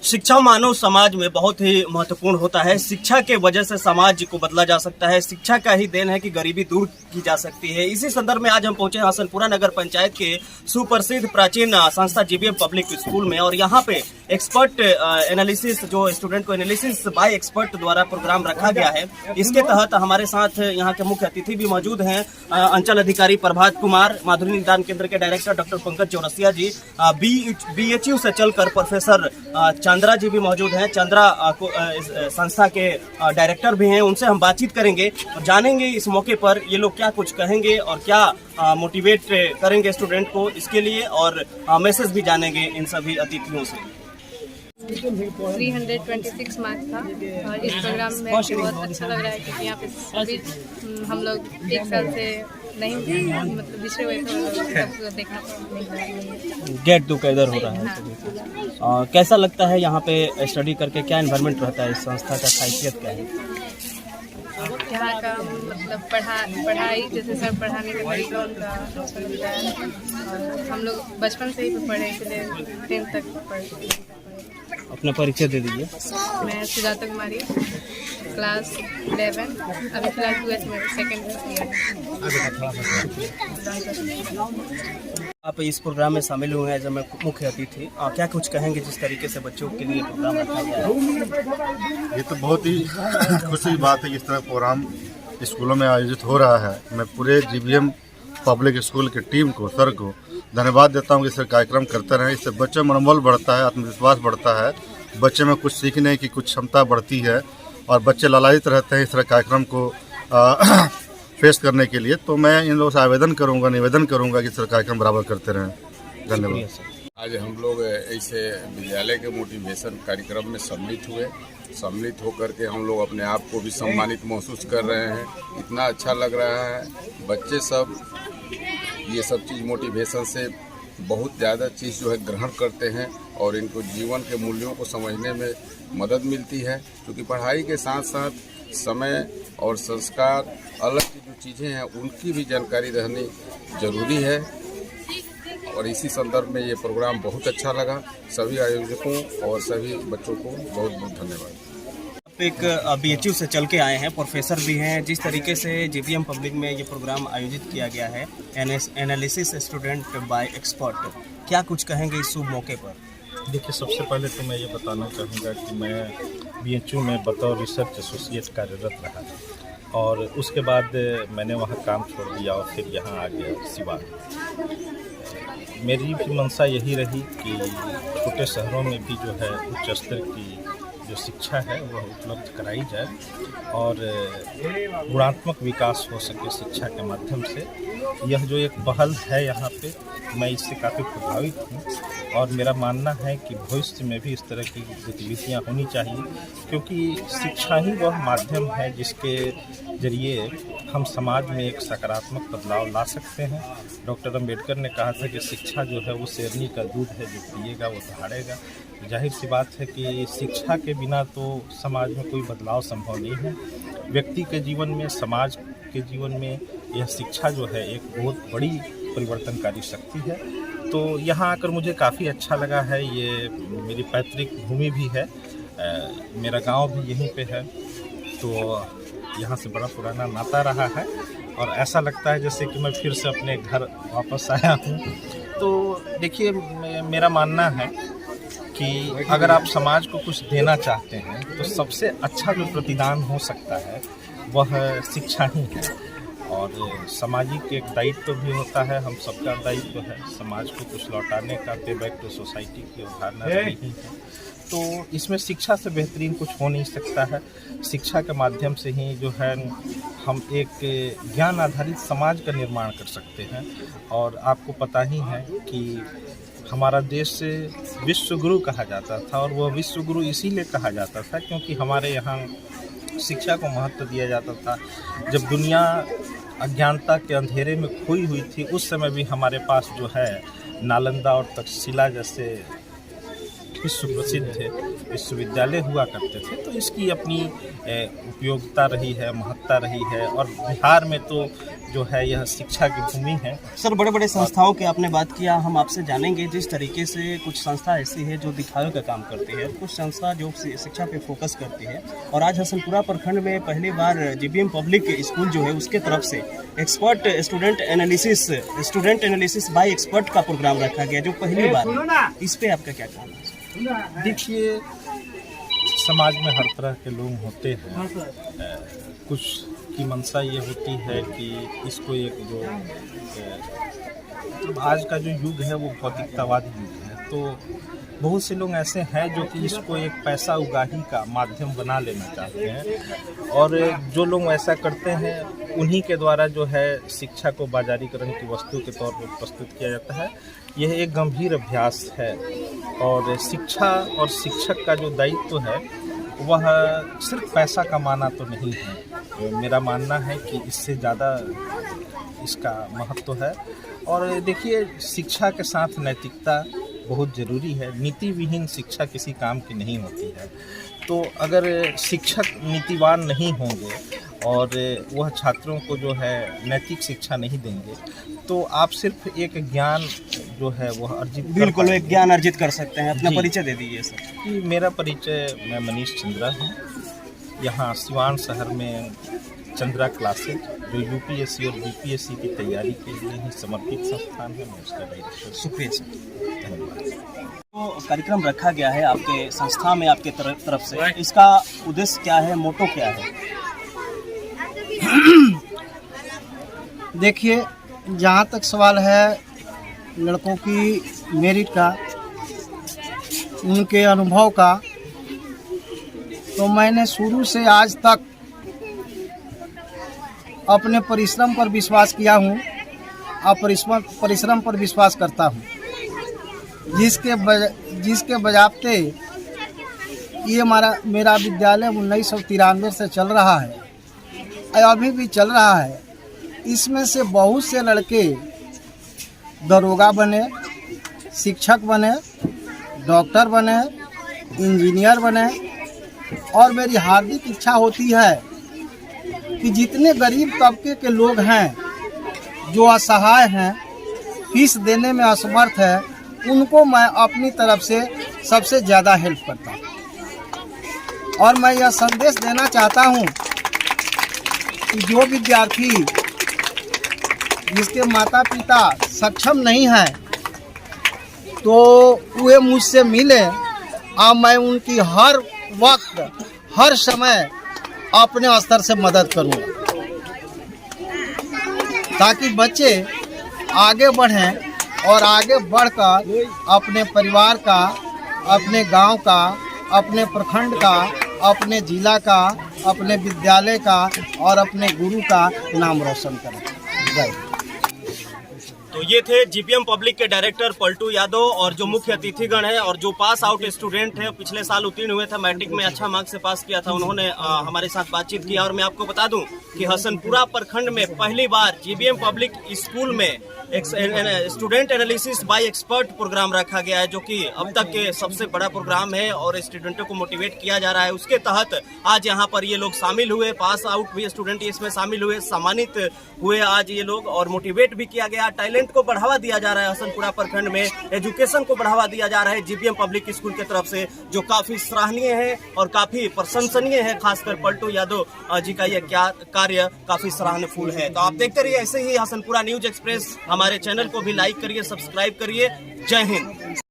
शिक्षा मानव समाज में बहुत ही महत्वपूर्ण होता है। शिक्षा के वजह से समाज को बदला जा सकता है। शिक्षा का ही देन है कि गरीबी दूर की जा सकती है। इसी संदर्भ में आज हम पहुंचे हसनपुरा नगर पंचायत के सुप्रसिद्ध प्राचीन संस्था जीबीएम पब्लिक स्कूल में, और यहाँ पे एक्सपर्ट एनालिसिस, जो स्टूडेंट को एनालिसिस बाय एक्सपर्ट द्वारा प्रोग्राम रखा गया है। इसके तहत हमारे साथ यहाँ के मुख्य अतिथि भी मौजूद हैं, अंचल अधिकारी प्रभात कुमार, माधुरी निदान केंद्र के डायरेक्टर डॉक्टर पंकज चौरसिया जी, BHU से चलकर प्रोफेसर चंद्रा जी भी मौजूद हैं। चंद्रा संस्था के डायरेक्टर भी हैं। उनसे हम बातचीत करेंगे और जानेंगे इस मौके पर ये लोग क्या कुछ कहेंगे और क्या मोटिवेट करेंगे स्टूडेंट को इसके लिए, और मैसेज भी जानेंगे इन सभी अतिथियों से। 326 मार्क्स था और इस प्रोग्राम में बहुत अच्छा लग रहा है क्योंकि यहाँ पे सभी हम लोग एक साल से नहीं मतलब दूसरे हुए तो देखना गेट टुगेदर हो रहा है। कैसा लगता है यहाँ पे स्टडी करके? क्या एनवायरनमेंट रहता है इस संस्था का? खासियत क्या है यहाँ का? मतलब पढ़ाई जैसे सर पढ़ाने का तरीका उनका अच्छा लगता है। और हम लोग बचपन से ही पढ़े, इसलिए 10th तक पढ़े। अपना परिचय दे दीजिए। मैं सुजाता कुमारी, क्लास 11, अभी फिलहाल 12th में सेकेंड ईयर। आप इस प्रोग्राम में शामिल हुए हैं एज मुख्य अतिथि, क्या कुछ कहेंगे जिस तरीके से बच्चों के लिए प्रोग्राम रखा गया है? ये तो बहुत ही खुशी की बात है कि इस तरह प्रोग्राम स्कूलों में आयोजित हो रहा है। मैं पूरे जीबीएम पब्लिक स्कूल की टीम को, सर को धन्यवाद देता हूँ कि इस तरह कार्यक्रम करते रहें। इससे बच्चे में मनोबल बढ़ता है, आत्मविश्वास बढ़ता है, बच्चे में कुछ सीखने की कुछ क्षमता बढ़ती है और बच्चे लालायित रहते हैं इस तरह कार्यक्रम को फेस करने के लिए। तो मैं इन लोगों से निवेदन करूँगा कि इस तरह कार्यक्रम बराबर करते रहें। धन्यवाद। आज हम लोग ऐसे विद्यालय के मोटिवेशन कार्यक्रम में सम्मिलित होकर के हम लोग अपने आप को भी सम्मानित महसूस कर रहे हैं। इतना अच्छा लग रहा है। बच्चे सब ये सब चीज़ मोटिवेशन से बहुत ज़्यादा चीज़ जो है ग्रहण करते हैं और इनको जीवन के मूल्यों को समझने में मदद मिलती है, क्योंकि पढ़ाई के साथ साथ समय और संस्कार अलग की जो चीज़ें हैं उनकी भी जानकारी रहनी जरूरी है। और इसी संदर्भ में ये प्रोग्राम बहुत अच्छा लगा। सभी आयोजकों और सभी बच्चों को बहुत बहुत धन्यवाद। एक BHU से चल के आए हैं, प्रोफेसर भी हैं। जिस तरीके से जीबीएम पब्लिक में ये प्रोग्राम आयोजित किया गया है, एनालिसिस स्टूडेंट बाय एक्सपर्ट, क्या कुछ कहेंगे इस शुभ मौके पर? देखिए, सबसे पहले तो मैं ये बताना चाहूँगा कि मैं BHU में बतौर रिसर्च एसोसिएट कार्यरत रहा और उसके बाद मैंने वहाँ काम छोड़ दिया और फिर यहाँ आ गया सिवान। मेरी भी मंशा यही रही कि छोटे शहरों में भी जो है उच्च स्तर की जो शिक्षा है वह उपलब्ध कराई जाए और गुणात्मक विकास हो सके शिक्षा के माध्यम से। यह जो एक पहल है यहाँ पे, मैं इससे काफ़ी प्रभावित हूँ और मेरा मानना है कि भविष्य में भी इस तरह की गतिविधियाँ होनी चाहिए, क्योंकि शिक्षा ही वह माध्यम है जिसके जरिए हम समाज में एक सकारात्मक बदलाव ला सकते हैं। डॉक्टर अम्बेडकर ने कहा था कि शिक्षा जो है वो शेरनी का दूध है, जो पिएगा वो दहाड़ेगा। जाहिर सी बात है कि शिक्षा के बिना तो समाज में कोई बदलाव संभव नहीं है। व्यक्ति के जीवन में, समाज के जीवन में यह शिक्षा जो है एक बहुत बड़ी परिवर्तनकारी शक्ति है। तो यहाँ आकर मुझे काफ़ी अच्छा लगा है। ये मेरी पैतृक भूमि भी है, मेरा गांव भी यहीं पे है, तो यहाँ से बड़ा पुराना नाता रहा है और ऐसा लगता है जैसे कि मैं फिर से अपने घर वापस आया हूँ। तो देखिए, मेरा मानना है कि अगर आप समाज को कुछ देना चाहते हैं तो सबसे अच्छा जो प्रतिदान हो सकता है वह शिक्षा ही है। और सामाजिक एक दायित्व भी होता है, हम सबका दायित्व है समाज को कुछ लौटाने का। पे बैक टू सोसाइटी की अवधारणा नहीं है, तो इसमें शिक्षा से बेहतरीन कुछ हो नहीं सकता है। शिक्षा के माध्यम से ही जो है हम एक ज्ञान आधारित समाज का निर्माण कर सकते हैं। और आपको पता ही है कि हमारा देश विश्व गुरु कहा जाता था, और वह विश्व गुरु इसीलिए कहा जाता था क्योंकि हमारे यहाँ शिक्षा को महत्व दिया जाता था। जब दुनिया अज्ञानता के अंधेरे में खोई हुई थी, उस समय भी हमारे पास जो है नालंदा और तक्षशिला जैसे विश्व प्रसिद्ध विश्वविद्यालय हुआ करते थे। तो इसकी अपनी उपयोगिता रही है, महत्ता रही है। और बिहार में तो जो है यह शिक्षा की भूमि है। सर, बड़े बड़े संस्थाओं की आपने बात किया, हम आपसे जानेंगे जिस तरीके से कुछ संस्था ऐसी है जो दिखावे का काम करती है, कुछ संस्था जो शिक्षा पे फोकस करती है, और आज हसनपुरा प्रखंड में पहली बार जीबीएम पब्लिक स्कूल जो है उसके तरफ से expert student analysis by expert का प्रोग्राम रखा गया जो पहली बार, इस पे आपका क्या कहना है? देखिए, समाज में हर तरह के लोग होते हैं। कुछ की मंशा ये होती है कि इसको एक जो मतलब आज का जो युग है वो भौतिकतावादी युग है, तो बहुत से लोग ऐसे हैं जो कि इसको एक पैसा उगाही का माध्यम बना लेना चाहते हैं, और जो लोग ऐसा करते हैं उन्हीं के द्वारा जो है शिक्षा को बाजारीकरण की वस्तु के तौर पर प्रस्तुत किया जाता है। यह एक गंभीर अभ्यास है, और शिक्षा और शिक्षक का जो दायित्व है वह सिर्फ पैसा कमाना तो नहीं है। मेरा मानना है कि इससे ज़्यादा इसका महत्व है। और देखिए, शिक्षा के साथ नैतिकता बहुत ज़रूरी है। नीति विहीन शिक्षा किसी काम की नहीं होती है। तो अगर शिक्षक नीतिवान नहीं होंगे और वह छात्रों को जो है नैतिक शिक्षा नहीं देंगे, तो आप सिर्फ एक ज्ञान जो है वह अर्जित बिल्कुल एक ज्ञान अर्जित कर सकते हैं। अपना जी। परिचय दे दीजिए सर। मेरा परिचय, मैं मनीष चंद्रा हूँ। यहाँ सिवान शहर में चंद्रा क्लासेज जो यूपीएससी और बीपीएससी की तैयारी के लिए ही समर्पित संस्थान है, मैं उसका डायरेक्टर। शुक्रिया सर। धन्यवाद। तो कार्यक्रम रखा गया है आपके संस्था में, आपके तरफ से, इसका उद्देश्य क्या है, मोटो क्या है? देखिए, जहाँ तक सवाल है लड़कों की मेरिट का, उनके अनुभव का, तो मैंने शुरू से आज तक अपने परिश्रम पर विश्वास किया हूँ और परिश्रम पर विश्वास करता हूँ, जिसके बजाते ये मेरा विद्यालय 1993 से चल रहा है और अभी भी चल रहा है। इसमें से बहुत से लड़के दरोगा बने, शिक्षक बने, डॉक्टर बने, इंजीनियर बने, और मेरी हार्दिक इच्छा होती है कि जितने गरीब तबके के लोग हैं, जो असहाय हैं, फीस देने में असमर्थ है, उनको मैं अपनी तरफ से सबसे ज़्यादा हेल्प करता हूँ। और मैं यह संदेश देना चाहता हूँ कि जो विद्यार्थी जिसके माता पिता सक्षम नहीं हैं, तो वे मुझसे मिले और मैं उनकी हर वक्त हर समय अपने स्तर से मदद करूँगा, ताकि बच्चे आगे बढ़ें और आगे बढ़कर अपने परिवार का, अपने गांव का, अपने प्रखंड का, अपने जिला का, अपने विद्यालय का और अपने गुरु का नाम रोशन करें। जय। तो ये थे जीबीएम पब्लिक के डायरेक्टर पलटू यादव, और जो मुख्य अतिथिगण है और जो पास आउट स्टूडेंट है, पिछले साल उत्तीर्ण हुए थे, मैट्रिक में अच्छा मार्क्स से पास किया था, उन्होंने हमारे साथ बातचीत की। और मैं आपको बता दूं कि हसनपुरा प्रखंड में पहली बार जीबीएम पब्लिक स्कूल में एक student analysis by expert programme रखा गया है, जो कि अब तक के सबसे बड़ा प्रोग्राम है और स्टूडेंटों को मोटिवेट किया जा रहा है। उसके तहत आज यहाँ पर ये लोग शामिल हुए, पास आउट भी स्टूडेंट इसमें शामिल हुए, सम्मानित हुए आज ये लोग, और मोटिवेट भी किया गया। टैलेंट को बढ़ावा दिया जा रहा है हसनपुरा प्रखंड में, एजुकेशन को बढ़ावा दिया जा रहा है जीबीएम पब्लिक स्कूल की तरफ से, जो काफी सराहनीय है और काफी प्रशंसनीय है। खासकर पलटू यादव जी का यह कार्य काफी सराहनीय है। तो आप देखते रहिए ऐसे ही हसनपुरा न्यूज एक्सप्रेस। हमारे चैनल को भी लाइक करिए, सब्सक्राइब करिए। जय हिंद।